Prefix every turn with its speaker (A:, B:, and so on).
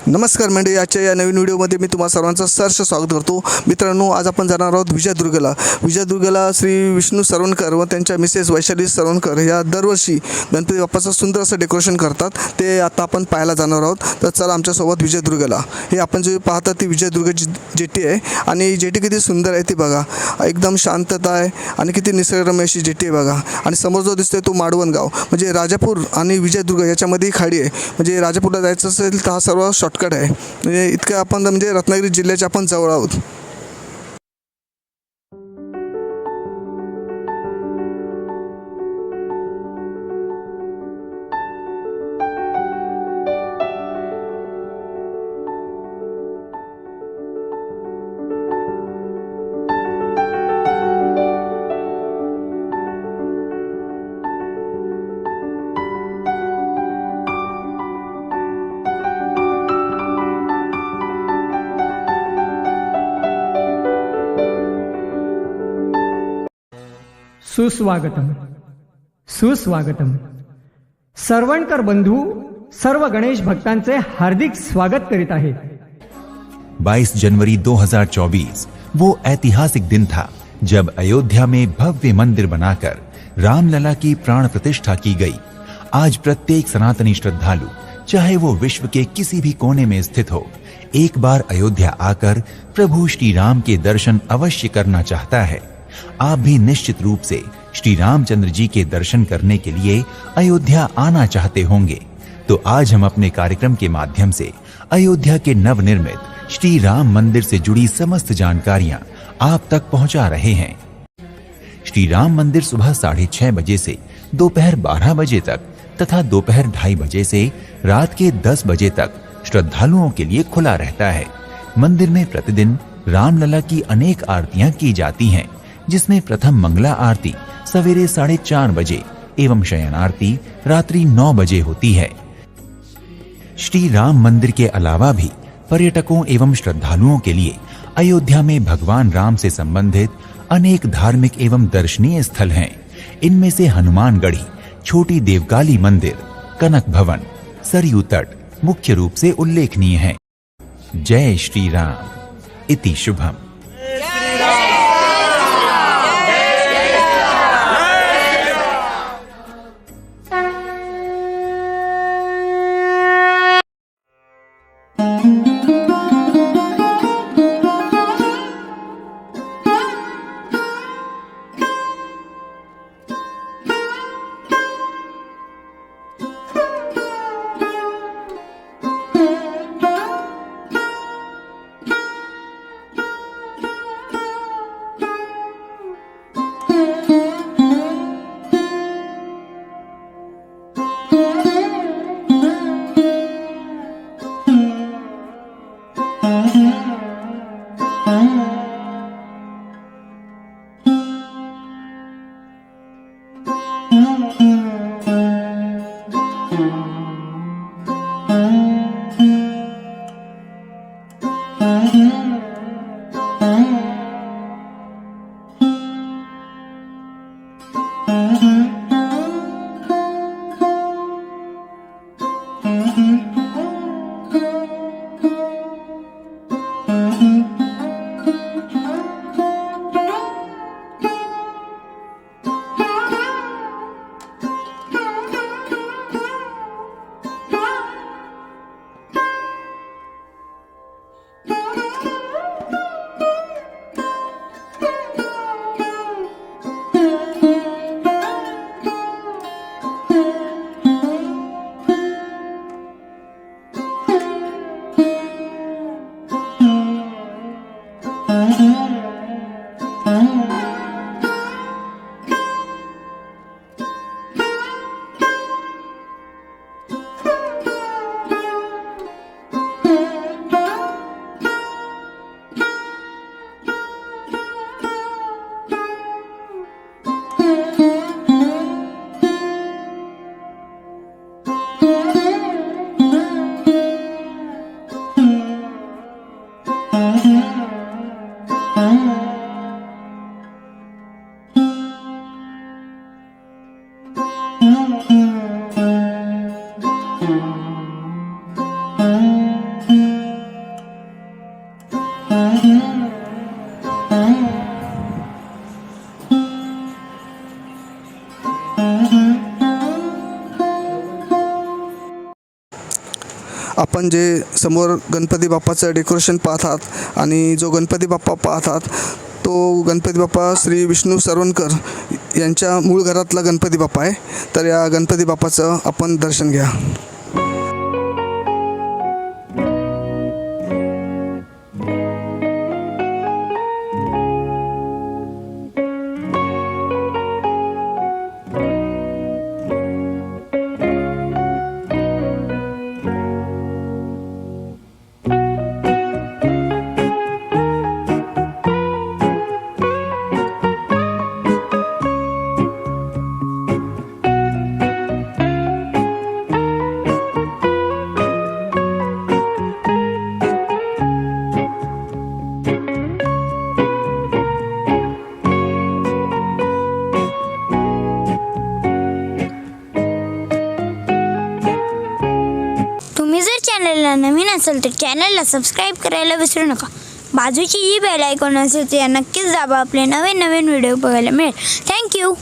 A: नमस्कार मंडळी, आजच्या या नवीन व्हिडिओमध्ये मी तुम्हा सर्वांचं सहर्ष स्वागत करतो. मित्रांनो, आज आपण जाणार आहोत विजयदुर्गला श्री विष्णू सरवणकर व त्यांच्या मिसेस वैशाली सरवणकर या दरवर्षी गणपती बाप्पाचं सुंदर असं डेकोरेशन करतात. ते आता आपण पाहायला जाणार आहोत. तर चला आमच्यासोबत विजयदुर्गला. हे आपण जे पाहता ती विजयदुर्ग जेटी आहे आणि जेटी किती सुंदर आहे ती बघा. एकदम शांतता आहे आणि किती निसर्गरम्य अशी जेटी आहे बघा. आणि समोर जो दिसतोय तो माडवण गाव, म्हणजे राजापूर आणि विजयदुर्ग याच्यामध्ये खाडी आहे. म्हणजे राजापूरला जायचं असेल तर हा सर्व शॉर्टकट आहे. म्हणजे इतकं आपण म्हणजे रत्नागिरी जिल्ह्याच्या आपण जवळ आहोत.
B: सुस्वागतम सुस्वागतम. सरवणकर बंधू सर्व गणेश भक्तांचे हार्दिक स्वागत करीत आहेत.
C: 22 जनवरी 2024 वो ऐतिहासिक दिन था जब अयोध्या में भव्य मंदिर बनाकर रामलला की प्राण प्रतिष्ठा की गई. आज प्रत्येक सनातनी श्रद्धालु, चाहे वो विश्व के किसी भी कोने में स्थित हो, एक बार अयोध्या आकर प्रभु श्री राम के दर्शन अवश्य करना चाहता है. आप भी निश्चित रूप से श्री रामचंद्र जी के दर्शन करने के लिए अयोध्या आना चाहते होंगे. तो आज हम अपने कार्यक्रम के माध्यम से अयोध्या के नवनिर्मित श्री राम मंदिर से जुड़ी समस्त जानकारियां आप तक पहुंचा रहे हैं. श्री राम मंदिर सुबह 6:30 बजे से दोपहर 12 बजे तक तथा दोपहर 2:30 बजे से रात के 10 बजे तक श्रद्धालुओं के लिए खुला रहता है. मंदिर में प्रतिदिन रामलला की अनेक आरतियां की जाती हैं, जिसमें प्रथम मंगला आरती सवेरे 4:30 बजे एवं शयन आरती रात्रि 9 बजे होती है. श्री राम मंदिर के अलावा भी पर्यटकों एवं श्रद्धालुओं के लिए अयोध्या में भगवान राम से संबंधित अनेक धार्मिक एवं दर्शनीय स्थल हैं. इनमें से हनुमानगढ़ी, छोटी देवकाली मंदिर, कनक भवन, सरयू तट मुख्य रूप से उल्लेखनीय हैं. जय श्री राम. इति शुभम.
A: आपण जे समोर गणपती बाप्पाचं डेकोरेशन पाहतात आणि जो गणपती बाप्पा पाहतात तो गणपती बाप्पा श्री विष्णू सरवणकर यांच्या मूळ घरातला गणपती बाप्पा आहे. तर या गणपती बाप्पाचं आपण दर्शन घ्या.
D: तुम्ही जर चॅनलला नवीन असेल तर चॅनलला सबस्क्राईब करायला विसरू नका. बाजूची जी बेल आयकॉन असेल ते नक्कीच दाबा. आपले नवीन नवीन व्हिडिओ बघायला मिळेल. थँक्यू.